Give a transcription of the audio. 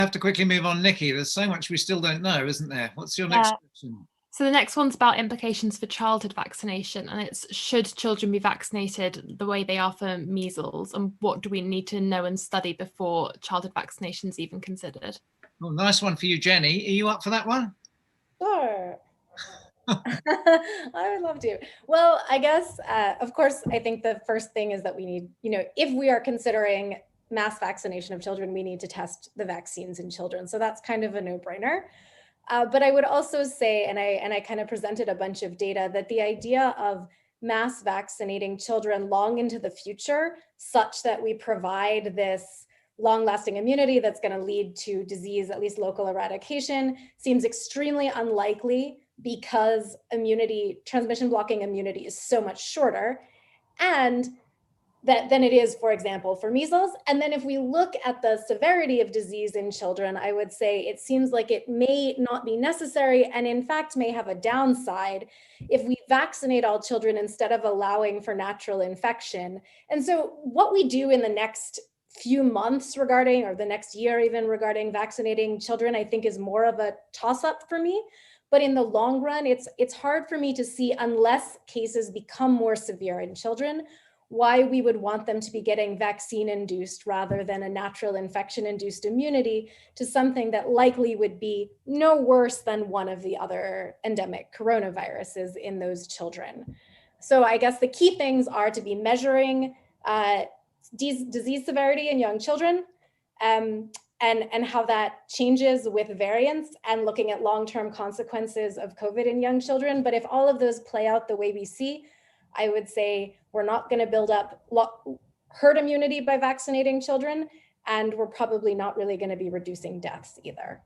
have to quickly move on, Nikki. There's so much we still don't know, isn't there? What's your next question? So the next one's about implications for childhood vaccination, and it's, should children be vaccinated the way they are for measles, and what do we need to know and study before childhood vaccination is even considered? Oh, nice one for you, Jenny. Are you up for that one? Sure. I would love to. Well, I guess, of course, I think the first thing is that we need, if we are considering mass vaccination of children, we need to test the vaccines in children. So that's kind of a no-brainer. But I would also say, and I kind of presented a bunch of data, that the idea of mass vaccinating children long into the future, such that we provide this long-lasting immunity that's going to lead to disease, at least local eradication, seems extremely unlikely because transmission blocking immunity is so much shorter. And than it is, for example, for measles. And then if we look at the severity of disease in children, I would say it seems like it may not be necessary, and in fact may have a downside if we vaccinate all children instead of allowing for natural infection. And so what we do in the next few months regarding, or the next year even, regarding vaccinating children, I think is more of a toss-up for me. But in the long run, it's hard for me to see, unless cases become more severe in children, why we would want them to be getting vaccine-induced rather than a natural infection-induced immunity to something that likely would be no worse than one of the other endemic coronaviruses in those children. So I guess the key things are to be measuring disease severity in young children, and how that changes with variants, and looking at long-term consequences of COVID in young children. But if all of those play out the way we see, I would say we're not going to build up herd immunity by vaccinating children, and we're probably not really going to be reducing deaths either.